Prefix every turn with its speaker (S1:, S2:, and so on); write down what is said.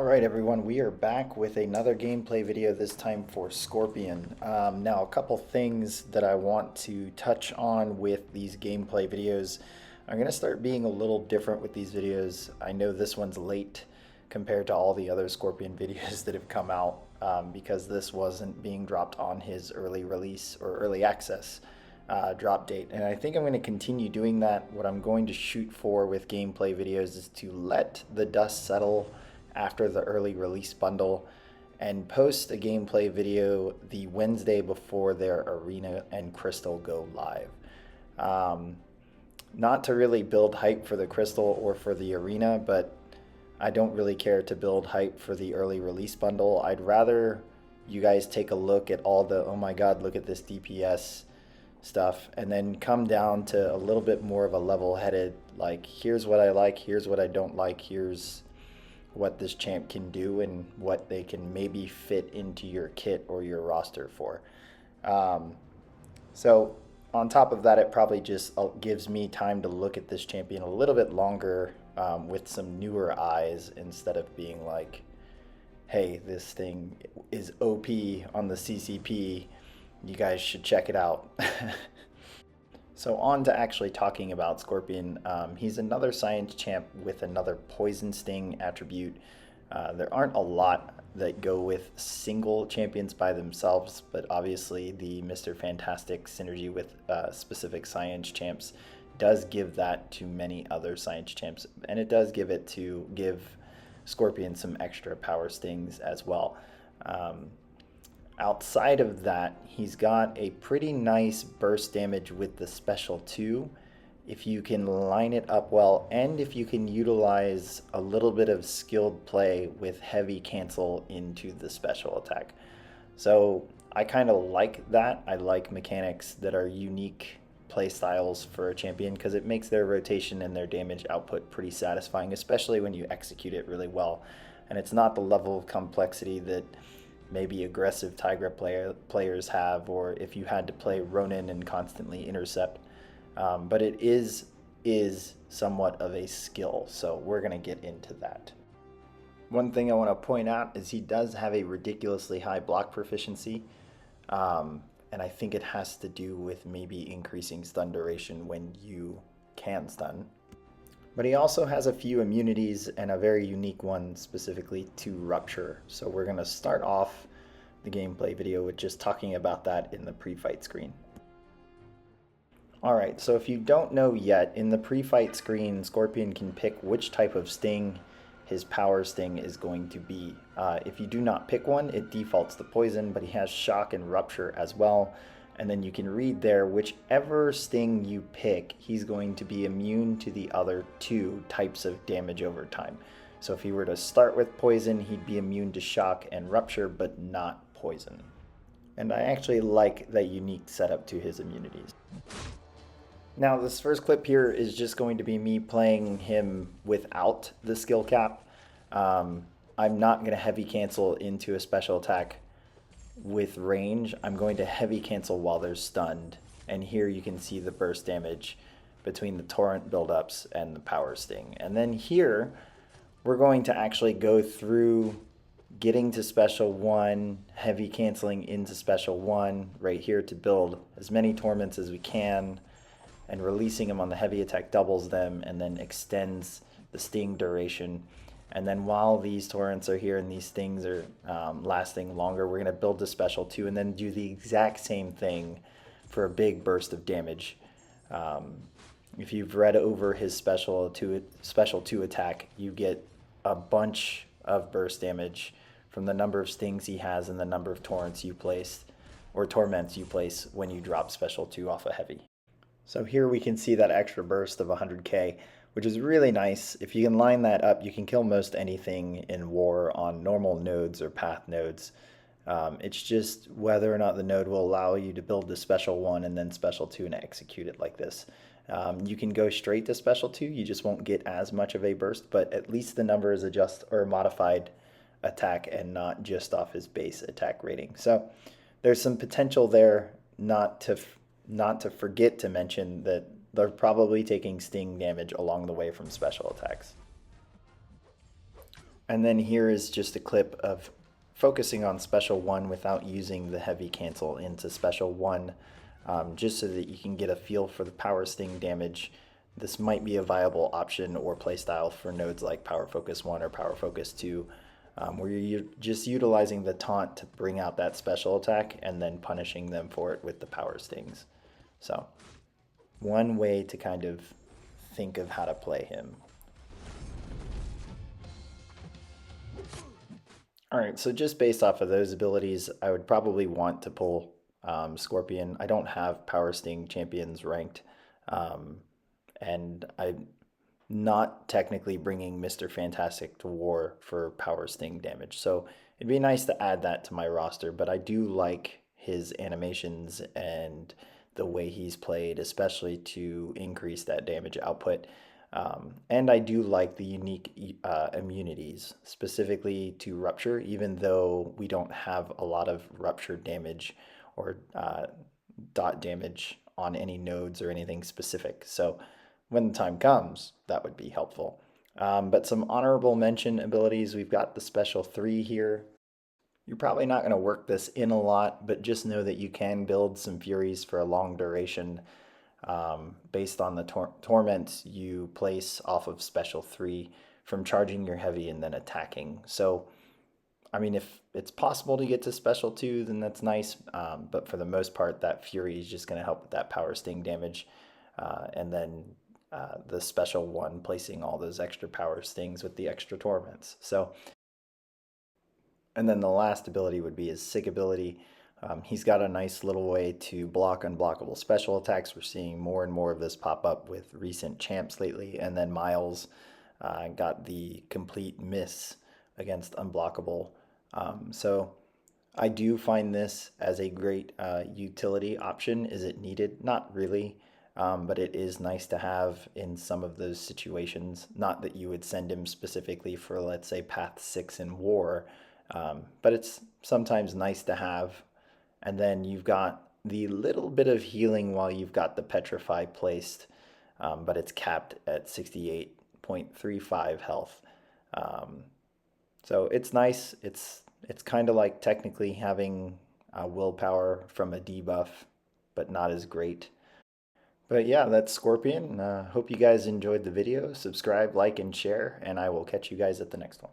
S1: Alright everyone, we are back with another gameplay video, this time for Scorpion. Now a couple things that I want to touch on with these gameplay videos. I'm going to start being a little different with these videos. I know this one's late compared to all the other Scorpion videos that have come out because this wasn't being dropped on his early release or early access drop date. And I think I'm going to continue doing that. What I'm going to shoot for with gameplay videos is to let the dust settle after the early release bundle and post a gameplay video the Wednesday before their arena and crystal go live. Not to really build hype for the crystal or for the arena, but I don't really care to build hype for the early release bundle. I'd rather you guys take a look at all the, oh my god, look at this DPS stuff, and then come down to a little bit more of a level-headed, like, here's what I like, here's what I don't like, here's what this champ can do and what they can maybe fit into your kit or your roster for. So on top of that, it probably just gives me time to look at this champion a little bit longer with some newer eyes, instead of being like, hey, this thing is OP on the CCP, you guys should check it out. So on to actually talking about Scorpion. He's another science champ with another poison sting attribute. There aren't a lot that go with single champions by themselves, but obviously the Mr. Fantastic synergy with specific science champs does give that to many other science champs, and it does give Scorpion some extra power stings as well. Outside of that, he's got a pretty nice burst damage with the special 2 if you can line it up well, and if you can utilize a little bit of skilled play with heavy cancel into the special attack. So I kind of like that. I like mechanics that are unique play styles for a champion because it makes their rotation and their damage output pretty satisfying, especially when you execute it really well. And it's not the level of complexity that maybe aggressive Tigra players have, or if you had to play Ronin and constantly intercept. But it is somewhat of a skill, so we're going to get into that. One thing I want to point out is he does have a ridiculously high block proficiency, and I think it has to do with maybe increasing stun duration when you can stun. But he also has a few immunities, and a very unique one specifically to Rupture. So we're going to start off the gameplay video with just talking about that in the pre-fight screen. Alright, so if you don't know yet, in the pre-fight screen, Scorpion can pick which type of sting his power sting is going to be. If you do not pick one, it defaults to poison, but he has shock and rupture as well. And then you can read there, whichever sting you pick, he's going to be immune to the other 2 types of damage over time. So if he were to start with poison, he'd be immune to shock and rupture, but not poison. And I actually like that unique setup to his immunities. Now this first clip here is just going to be me playing him without the skill cap. I'm not going to heavy cancel into a special attack with range. I'm going to heavy cancel while they're stunned, and here you can see the burst damage between the torrent buildups and the power sting. And then here we're going to actually go through getting to special 1, heavy canceling into special 1 right here to build as many torments as we can, and releasing them on the heavy attack doubles them and then extends the sting duration. And then while these torrents are here and these stings are lasting longer, we're going to build the special 2 and then do the exact same thing for a big burst of damage. If you've read over his special 2 attack, you get a bunch of burst damage from the number of stings he has and the number of torrents you place, or torments you place when you drop special 2 off a heavy. So here we can see that extra burst of 100k, which is really nice. If you can line that up, you can kill most anything in war on normal nodes or path nodes. It's just whether or not the node will allow you to build the special 1 and then special 2 and execute it like this. You can go straight to special 2, you just won't get as much of a burst, but at least the number is a modified attack and not just off his base attack rating. So there's some potential there, not to forget to mention that they're probably taking sting damage along the way from special attacks. And then here is just a clip of focusing on special one without using the heavy cancel into special one, just so that you can get a feel for the power sting damage. This might be a viable option or playstyle for nodes like Power Focus 1 or Power Focus 2, where you're just utilizing the taunt to bring out that special attack and then punishing them for it with the power stings. So, one way to kind of think of how to play him. All right, so just based off of those abilities, I would probably want to pull Scorpion. I don't have Power Sting champions ranked, um, and I'm not technically bringing Mr. Fantastic to war for Power Sting damage. So it'd be nice to add that to my roster, but I do like his animations and the way he's played, especially to increase that damage output. And I do like the unique immunities, specifically to Rupture, even though we don't have a lot of Rupture damage or dot damage on any nodes or anything specific. So when the time comes, that would be helpful. But some honorable mention abilities, we've got the special 3 here. You're probably not going to work this in a lot, but just know that you can build some Furies for a long duration based on the torments you place off of special 3 from charging your heavy and then attacking. So, I mean, if it's possible to get to special 2, then that's nice. But for the most part, that Fury is just going to help with that power sting damage. And then the special 1 placing all those extra power stings with the extra torments. So, and then the last ability would be his Sig ability. He's got a nice little way to block unblockable special attacks. We're seeing more and more of this pop up with recent champs lately. And then Miles got the complete miss against unblockable. So I do find this as a great utility option. Is it needed? Not really. But it is nice to have in some of those situations. Not that you would send him specifically for, let's say, Path 6 in War, but it's sometimes nice to have. And then you've got the little bit of healing while you've got the Petrify placed, but it's capped at 68.35 health. Um, so it's nice. It's kind of like technically having willpower from a debuff, but not as great. But yeah, that's Scorpion. Hope you guys enjoyed the video. Subscribe, like, and share, and I will catch you guys at the next one.